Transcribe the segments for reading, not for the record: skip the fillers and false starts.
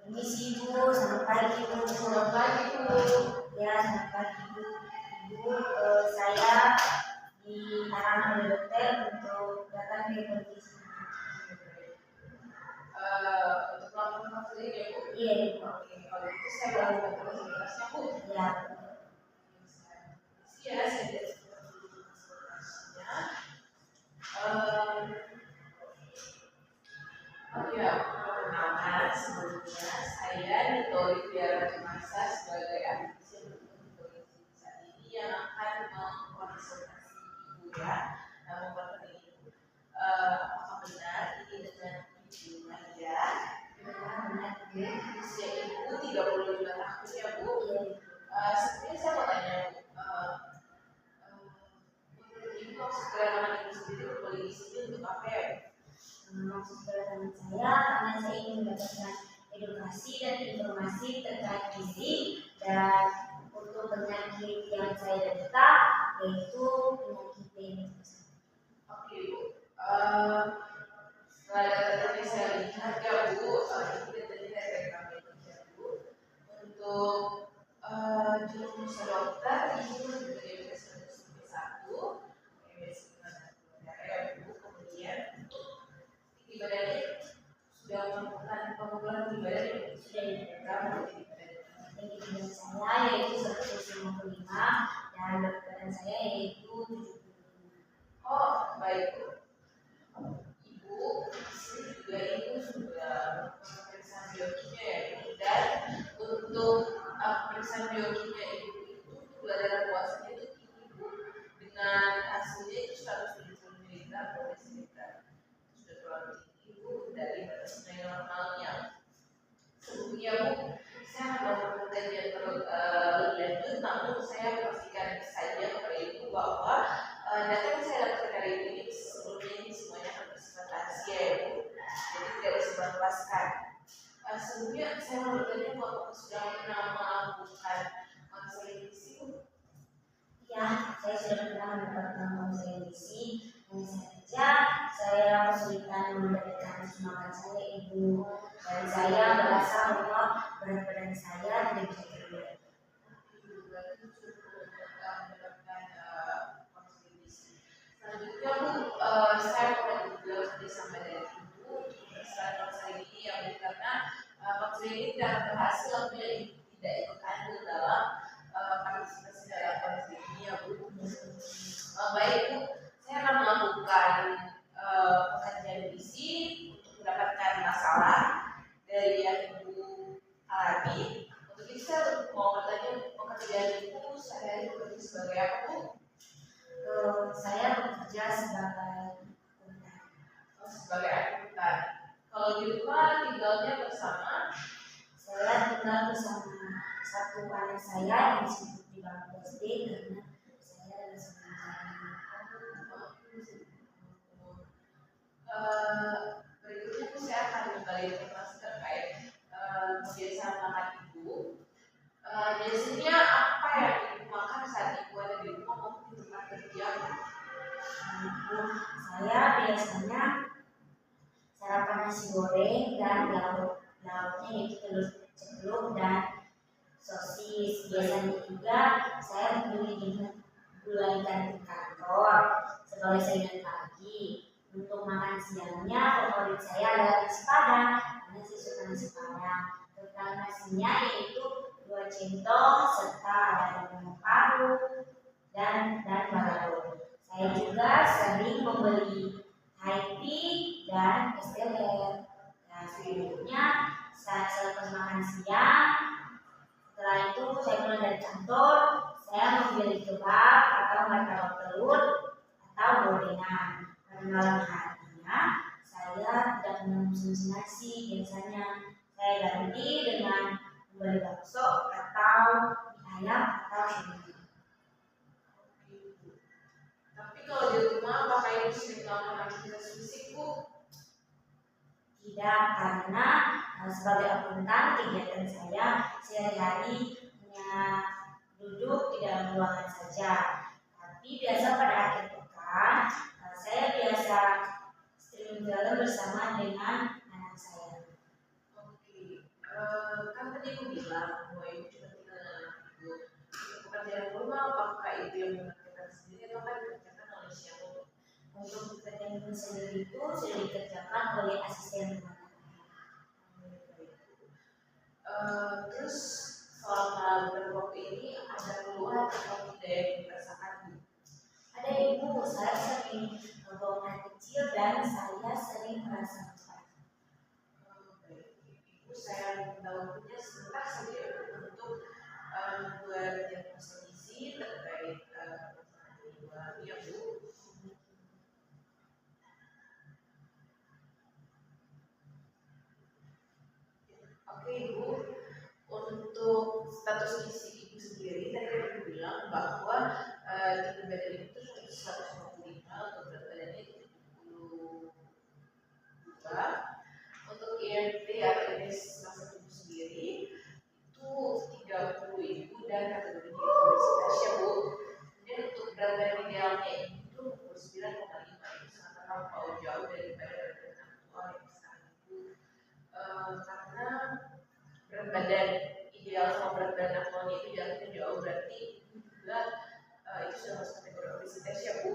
Permisi Bu, selamat pagi Bu. Selamat pagi Bu. Ya, selamat pagi Bu. Bu, saya diarahkan oleh dokter untuk datang ke kondisi. Untuk melakukan konseling ya Bu? Iya. Oke, kalau itu saya boleh minta konsultasinya Bu? Ya. Ya, saya lihat konsultasinya. Perkenalkan, sebelumnya saya Nito Oliviera Cemasa sebagai ahli gizi saat ini yang akan mengkonsultasi Ibu ya, memperkenalkan Ibu. Apakah benar ini dengan Ibu Maria? Benar. Usia Ibu 35 tahun ya Bu? Sebenarnya saya mau tanya Bu, menurut Ibu maksud kedatangan Ibu sendiri berbagi di sini untuk apa ya? Maksud kedatangan saya karena saya ingin mendapatkan edukasi dan informasi terkait gizi dan untuk penyakit yang saya derita yaitu penyakit diabetes. Oke Bu, setelah data yang saya lihat ya Bu, ini tadi saya rekam ya Bu. Untuk jurusan dokter Ibu diabetes 1, diabetes darah ya Bu. Kemudian untuk tinggi badannya sudah melakukan pengukuran tinggi badan ya Bu? Sudah berapa tinggi badan saya yaitu 155 dan berat badan saya yaitu 75. Oh baik Bu. Ibu juga itu sudah pemeriksaan biokimia ya Bu. Dan untuk pemeriksaan biokimia Ibu itu gula darah puasanya itu tinggi Bu, dengan hasilnya itu 170 mg per desiliter. Sudah terlalu tinggi Bu dari batas normalnya. Sebelumnya Bu, saya akan melakukan kajian lebih lanjut, namun saya pastikan saja kepada Ibu bahwa data yang saya dapatkan dari ini sebelumnya ini semuanya akan bersifat rahasia ya Bu, jadi tidak disebarluaskan. Sebelumnya saya mau bertanya bahwa sudah pernah melakukan konseling gizi Bu? Ya, saya sudah pernah mendapatkan konseling gizi. Hanya saja saya kesulitan memberikan semangat saya Ibu, dan saya merasa bahwa berat badan saya tidak bisa terlihat. Selanjutnya Bu, saya mau juga sampai dari Ibu setelah konseling ini ya Bu, karena konseling ini tidak berhasil apabila Ibu tidak ikut andil dalam partisipasi dalam konseling ini ya Bu. Baik Bu, saya akan melakukan pengkajian gizi untuk mendapatkan masalah dari yang Ibu alami. Untuk itu saya mau bertanya pekerjaan Ibu sehari-hari bekerja sebagai apa Bu? Saya bekerja sebagai akuntan. Sebagai akuntan. Kalau di rumah tinggalnya bersama? Saya tinggal bersama satu anak saya yang disebut di bangku SD karena saya adalah seorang berikutnya itu saya akan menggali informasi terkait kebiasaan makan Ibu. Biasanya apa yang Ibu makan saat Ibu ada di rumah maupun di tempat kerja? Saya biasanya sarapan nasi goreng dan lauknya yaitu telur ceplok dan sosis. Biasanya juga saya membeli gulai ikan di kantor sebagai sajian pagi. Untuk makan siangnya favorit saya adalah nasi padang karena saya suka nasi padang. Tentang nasinya yaitu 2 centong serta ada ikan paru dan balado. Saya juga sering membeli high tea dan es teler. Nah, selanjutnya saat selepas makan siang, setelah itu saya pulang dari kantor, saya membeli kebab atau martabak telur atau gorengan. Pada malam harinya saya tidak mengonsumsi nasi, biasanya saya ganti dengan membeli bakso atau mie ayam atau siomay. Tapi kalau di rumah apakah Ibu sering melakukan aktivitas fisik Bu? Tidak, karena sebagai akuntan kegiatan saya sehari-hari hanya duduk di dalam ruangan saja. Tapi biasa pada akhir pekan saya biasa streaming film bersama dengan anak saya. Oke. tadi ibu bilang bahwa ibu juga tinggal dengan ibu. Pekerjaan rumah apakah ibu yang mengerjakan sendiri atau kan dikerjakan oleh siapa? Untuk pekerjaan rumah sendiri itu sudah dikerjakan oleh asisten rumah tangga. Terus selama beberapa waktu ini ada keluhan atau tidak yang dirasakan? Ada ibu, saya sering buang air kecil dan saya sering merasa lelah. Ibu saya minta waktunya sebentar saja untuk membuat diagnosa gizi terkait ibu ya Bu. Oke Ibu, untuk status gizi ibu sendiri tadi ibu bilang bahwa tinggi badan ibu itu 155, untuk berat badannya 72. Untuk IMT atau indeks massa tubuh sendiri itu 30 ibu dan kategorinya itu obesitas ya Bu. Kemudian untuk berat badan idealnya itu 29,5, itu sangat terlampau jauh daripada berat badan aktual yang sekarang ibu. Karena berat badan ideal sama berat badan aktualnya itu jaraknya jauh, berarti juga itu sudah masuk kategori obesitas ya Bu.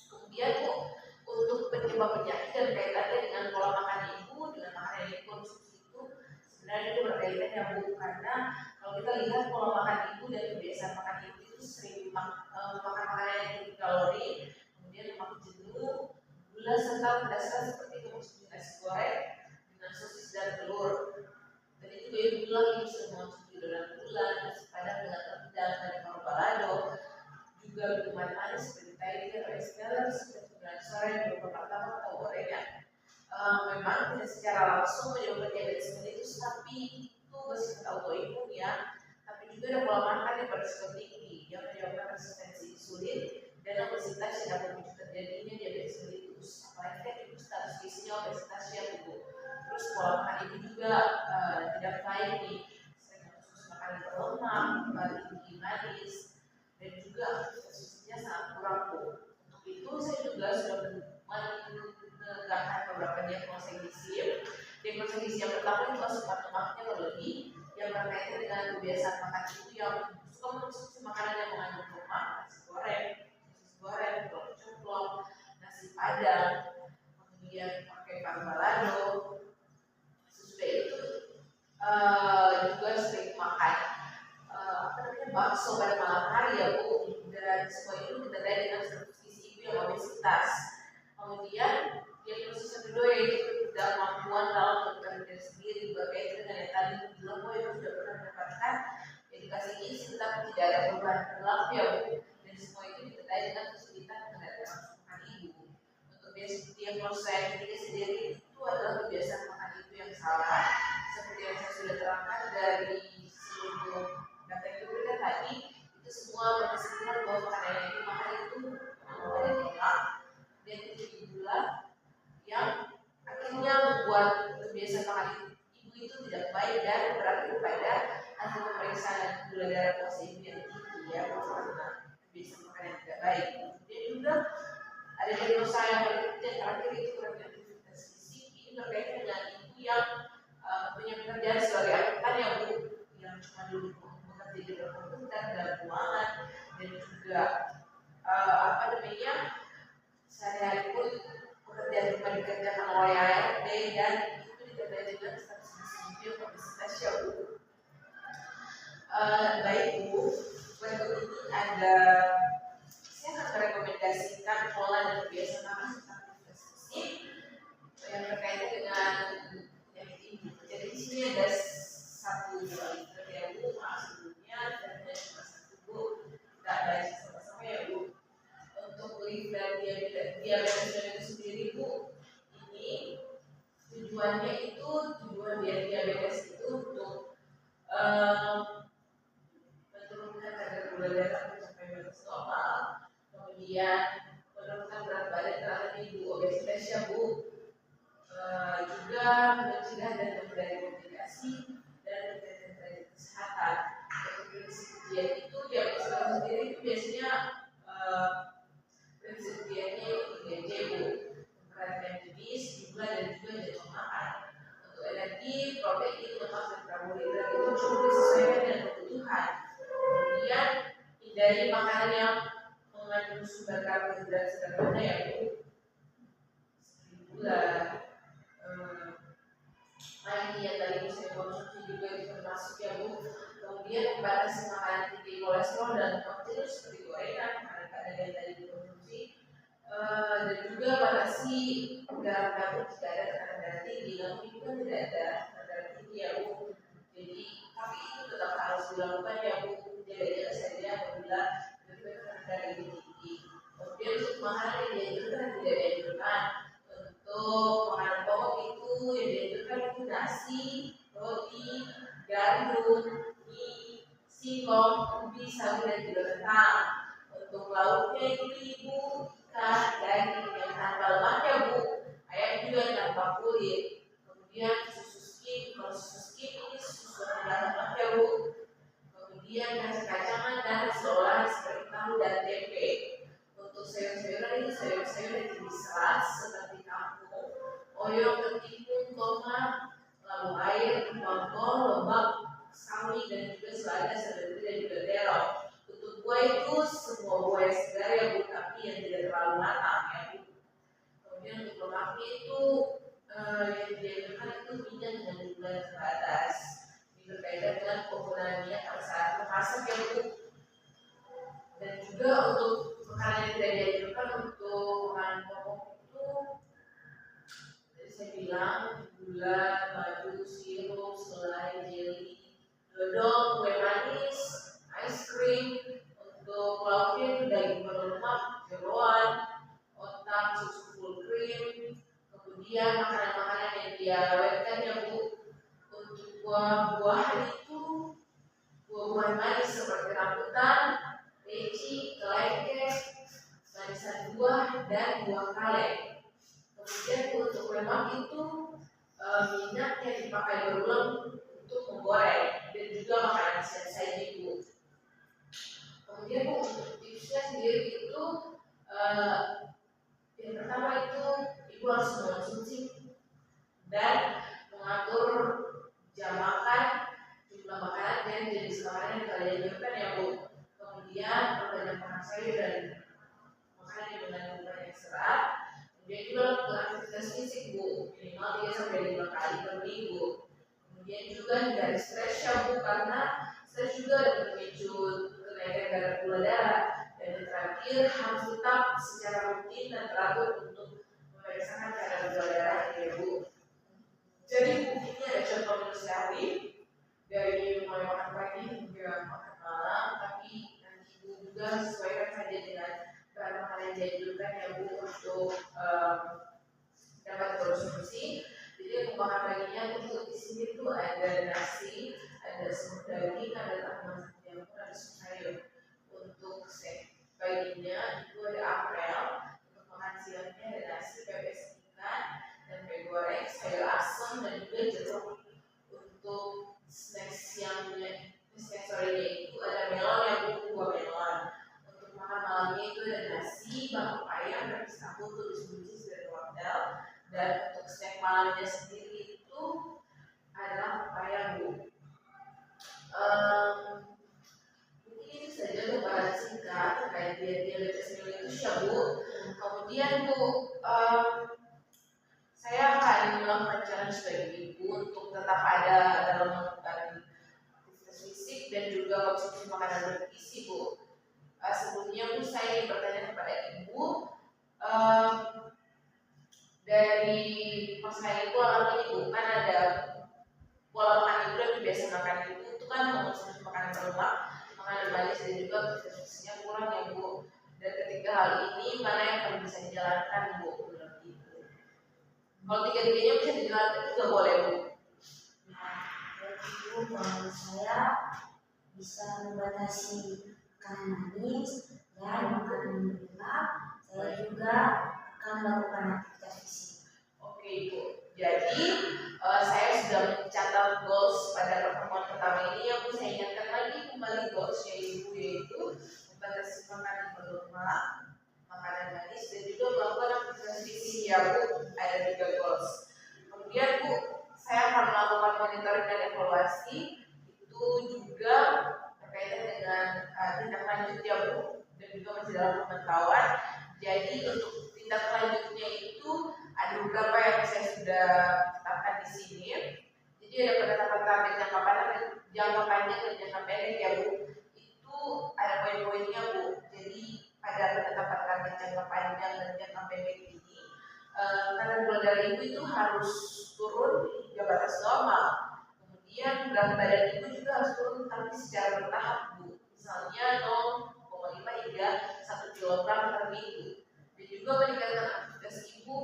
Kemudian Bu, untuk penyebab penyakit dan kaitannya dengan pola makan ibu, dengan makanan yang dikonsumsi itu sebenarnya itu berkaitan ya Bu, karena kalau kita lihat pola makan ibu dan kebiasaan makan ibu itu sering makan makanan yang tinggi kalori, kemudian lemak jenuh, gula serta pedas seperti konsumsi nasi goreng dengan sosis dan telur. Dan itu ibu bilang ibu sering mengonsumsi udang bulan, nasi padang dengan rendang dan paru balado, juga minuman manis seperti Tiger, es teler, dan sore berupa martabak atau gorengan. Memang tidak secara langsung menyebabkan diabetes mellitus, tapi itu bersifat autoimun ya. Tapi juga ada pola makan yang berisiko tinggi yang menyebabkan resistensi insulin dan obesitas yang dapat memicu terjadinya diabetes mellitus. Apalagi kan ibu status gizinya obesitas ya Bu. Terus pola makan ibu juga tidak baik nih, sering mengonsumsi makanan berlemak, tinggi manis, dan juga aktivitasnya sangat kurang Bu. Untuk itu saya juga sudah menegakkan beberapa diagnosa gizi. Diagnosa gizi yang pertama itu asupan lemaknya berlebih yang berkaitan dengan kebiasaan makan ibu yang suka mengonsumsi makanan yang mengandung lemak, nasi goreng, telur ceplok, nasi padang, kemudian pakai paru balado. Sesudah itu juga sering makan bakso pada malam hari ya Bu, dan semua itu ditandai dengan status gizi ibu yang obesitas. Kemudian diagnosis yang kedua yaitu ketidakmampuan dalam melakukan diri sendiri berkaitan dengan yang tadi bilang bahwa ibu sudah pernah mendapatkan edukasi gizi tetapi tidak ada perubahan perilaku ya Bu, dan semua itu ditandai dengan kesulitan mengendalikan nafsu makan ibu. Untuk diagnosa yang ketiga sendiri itu adalah kebiasaan makan ibu yang salah, seperti yang saya sudah terangkan dari seluruh data yang diberikan tadi. Itu semua berdasarkan bahwa makanan yang dimakan itu mengandung lemak dan tinggi gula yang akhirnya membuat kebiasaan makan ibu itu tidak baik dan berakhir pada hasil pemeriksaan gula darah pasien ibu yang tinggi ya, karena kebiasaan makan yang tidak baik. Kemudian juga ada diagnosa yang terakhir itu kurangnya aktivitas fisik. Ini berkaitan dengan ibu yang punya pekerjaan sebagai angkutan yang Bu, yang cuma duduk bekerja di komputer dalam ruangan, dan juga sehari-hari pun pekerjaan rumah dikerjakan oleh ART, dan itu ditandai dengan status gizi ibu obesitas ya Bu. Baik Bu, berikut ini ada saya akan merekomendasikan pola dan kebiasaan makan aktivitas fisik yang berkaitan dengan penyakit ibu. Jadi di sini ada satu liter ya Bu, sebelumnya dan ada cuma satu Bu. Kita baca sama-sama ya Bu. Untuk liter diabetes itu sendiri Bu, ini tujuan diabetes itu untuk menurunkan kadar gula darah mencapai batas normal, kemudian menurunkan berat badan terhadap ibu obesitas ya Bu, juga mencegah dan menghindari komplikasi dan menjaga kesehatan. Prinsip diet itu diagnosa sendiri itu biasanya prinsip dietnya itu 3J Bu, memperhatikan jenis, jumlah, dan juga jadwal makan. Untuk energi, protein, protein, lemak, dan karbohidrat itu cukup disesuaikan dengan kebutuhan. Kemudian hindari makanan yang mengandung sumber karbohidrat sederhana ya Bu, seperti gula, ini yang tadi saya konsumsi juga itu termasuk ya Bu. Kemudian membatasi makanan tinggi kolesterol dan lemak jenuh seperti gorengan, makanan yang tadi dikonsumsi, dan juga batasi garam dapur jika ada tekanan darah tinggi. Namun itu kan tidak ada tekanan darah tinggi ya Bu. Jadi tapi itu tetap harus dilakukan ya Bu. Jaga-jaga saja apabila tekanan darah tinggi. Kemudian untuk makanan yang dianjurkan dan tidak dianjurkan. Untuk makanan pokok itu yang dianjurkan itu nasi, roti, gandum, mie, singkong, ubi, sagu, dan juga kentang. Untuk lauknya itu ibu, ikan, daging yang tanpa lemak ya Bu, ayam juga yang tanpa kulit. Kemudian susu skim, kalau susu skim ini susu tanpa lemak ya Bu. Kemudian kacang-kacangan dan seolah seperti tahu dan tempe. Untuk sayur-sayuran ini sayur-sayur yang jenis serat seperti kangkung, oyong, ketimun, tomat, labu air, bawang, lebak, sawi, dan juga selada, seledri, dan juga terong. Untuk buah itu semua buah yang segar ya Bu, tapi yang tidak terlalu matang ya Bu. Kemudian untuk lemaknya itu yang dianjurkan itu minyak dengan jumlah yang terbatas. Ini berkaitan dengan penggunaan minyak pada saat memasak ya Bu. Dan juga untuk makanan yang tidak dianjurkan untuk makanan pokok itu tadi saya bilang gula, madu, sirup, selai, jelly, dodol, kue manis, ice cream. Untuk lauknya itu daging berlemak, jeroan, otak, susu full cream. Kemudian makanan-makanan yang diawetkan ya Bu. Untuk buah-buahan itu buah-buahan manis seperti rambutan, leci, kelengkeng, manisan buah, dan buah kaleng. Kemudian untuk lemak itu minyak yang dipakai berulang untuk menggoreng dan juga makanan siap saji Bu. Kemudian Bu, untuk tipsnya sendiri itu yang pertama itu ibu harus mengonsumsi dan mengatur jam makan, jumlah makanan, dan jenis makanan yang kalian anjurkan ya Bu. Kemudian perbanyak makan sayur dan makanan yang mengandung banyak serat. Kemudian juga lakukan aktivitas fisik Bu, minimal 3-5 kali per minggu. Kemudian juga hindari stres ya Bu, karena stres juga dapat memicu kenaikan kadar gula darah. Dan yang terakhir harus tetap secara rutin dan teratur untuk memeriksakan kadar gula darah ya Bu. Jadi Bu, ini ada contoh menu sehari dari mulai makan pagi hingga makan malam, tapi nanti Ibu juga sesuaikan saja dengan bahan makanan yang dianjurkan ya Bu untuk dapat konsumsi. Jadi untuk makan paginya untuk di sini tuh ada nasi, ada semur daging, ada tambahan jamur, ada sayur. Untuk snack paginya itu ada apel. Untuk makan siangnya ada nasi, pepes ikan, tempe goreng, sayur asam, dan juga jeruk. Untuk snack siangnya, snack sorenya itu ada melon yang buah melon. Untuk makan malamnya itu ada nasi, bangkok ayam, dan tahu tulis buncis dan wortel. Dan untuk snack malamnya sendiri itu adalah pepaya Bu. Mungkin itu saja untuk bahan singkat terkait diabetes mellitus ya Bu. Kemudian Bu, saya akan melakukan challenge bagi Ibu untuk tetap ada dalam melakukan aktivitas fisik dan juga konsumsi makanan bergizi Bu. Sebelumnya Bu, saya ingin bertanya kepada Ibu, dari masa Ibu alami Ibu kan ada pola makan Ibu dan biasa makan Ibu itu kan mengonsumsi makanan berlemak, makanan manis, dan juga aktivitasnya kurang ya Bu. Dan ketika hal ini mana yang paling bisa dijalankan Bu menurut Ibu? Kalau tiga-tiganya bisa dijalankan juga boleh Bu. Nah, Ibu, kalau saya bisa membatasi makanan manis dan makanan berlemak, saya juga akan melakukan aktivitas fisik. Oke Ibu, jadi saya sudah mencatat goals pada pertemuan pertama ini ya Bu. Saya ingatkan lagi kembali goalsnya Ibu, yaitu membatasi makanan berlemak, makanan manis, dan juga melakukan aktivitas fisik ya Bu. Ada 3 goals. Kemudian Bu, saya akan melakukan monitoring monitoring dan evaluasi itu juga berkaitan dengan tindak lanjut ya Bu, dan juga masih dalam pemantauan. Jadi untuk tindak lanjutnya itu ada beberapa yang saya sudah tetapkan di sini. Jadi ada penetapan target jangka panjang dan jangka pendek ya Bu. Itu ada poin-poinnya Bu. Jadi pada penetapan target jangka panjang dan jangka pendek ini, kadar gula darah ibu itu harus turun hingga batas normal. Kemudian berat badan ibu juga harus turun tapi secara bertahap Bu. Misalnya 0,5 hingga 1 kg per minggu. Dan juga meningkatkan aktivitas ibu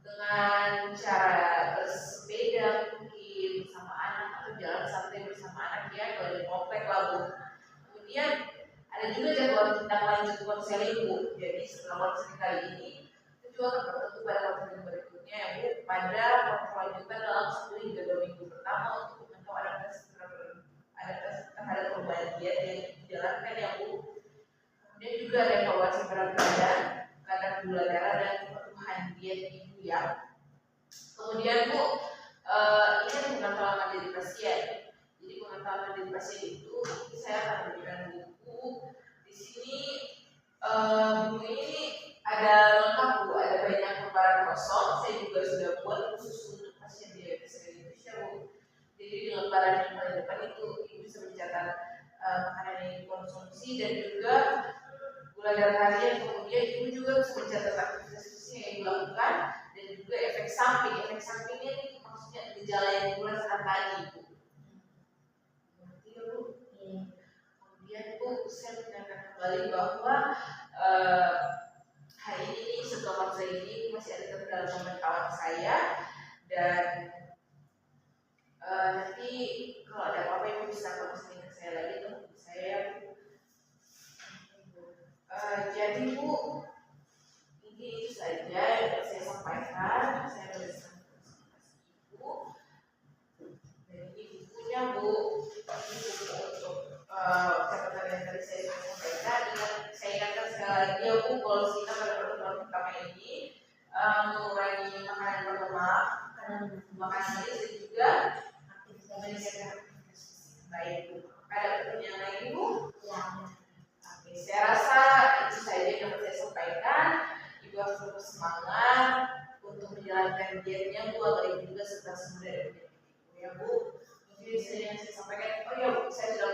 dengan cara bersepeda mungkin bersama anak atau jalan santai bersama anak ya, kalau di komplek lah Bu. Kemudian ada juga jadwal tindak lanjut konseling Bu. Jadi setelah konseling kali ini itu juga akan bertentu pada konseling berikutnya ya Bu, pada lanjutan dalam 1 hingga 2 minggu pertama untuk memantau adaptasi terhadap perubahan diet yang dijalankan ya Bu. Kemudian juga ada evaluasi berat badan, kadar gula darah dan kebutuhan diet ibu ya. Kemudian Bu, ini ada pemantauan mandiri pasien. Jadi pemantauan mandiri pasien itu saya akan memberikan buku. Di sini buku ini ada lengkap Bu, ada banyak lembaran kosong. Saya juga sudah buat khusus untuk pasien diabetes mellitus ya Bu. Jadi di lembaran yang paling depan itu ibu bisa mencatat makanan yang dikonsumsi dan juga gula darah harian. Kemudian ibu juga bisa mencatat aktivitas fisik yang dilakukan dan juga efek samping. Efek sampingnya ini maksudnya gejala yang mulai saat tadi Bu. Kemudian Bu, saya mengingatkan kembali bahwa hari ini setelah konser ini masih ada tetap dalam pemantauan saya, dan nanti kalau ada apa-apa ibu bisa konseling ke saya lagi tuh saya. Jadi Bu, ini itu saja yang saya sampaikan. Saya berdasarkan ibu. Dan ini bukunya Bu, ini buku untuk catatan yang tadi saya sampaikan. Saya ingatkan sekali lagi ya Bu, goals kita pada pertemuan pertama ini mengurangi makanan berlemak, makan manis dan juga meningkatkan aktivitas fisik. Baik Bu, ada pertanyaan lagi Bu? Ya. Oke, saya rasa itu saja yang dapat saya sampaikan. Ibu harus terus semangat untuk menjalankan dietnya Bu, agar ibu juga serta sembuh dari penyakit ibu ya Bu. Mungkin saya yang saya sampaikan. Oh ya Bu, saya sudah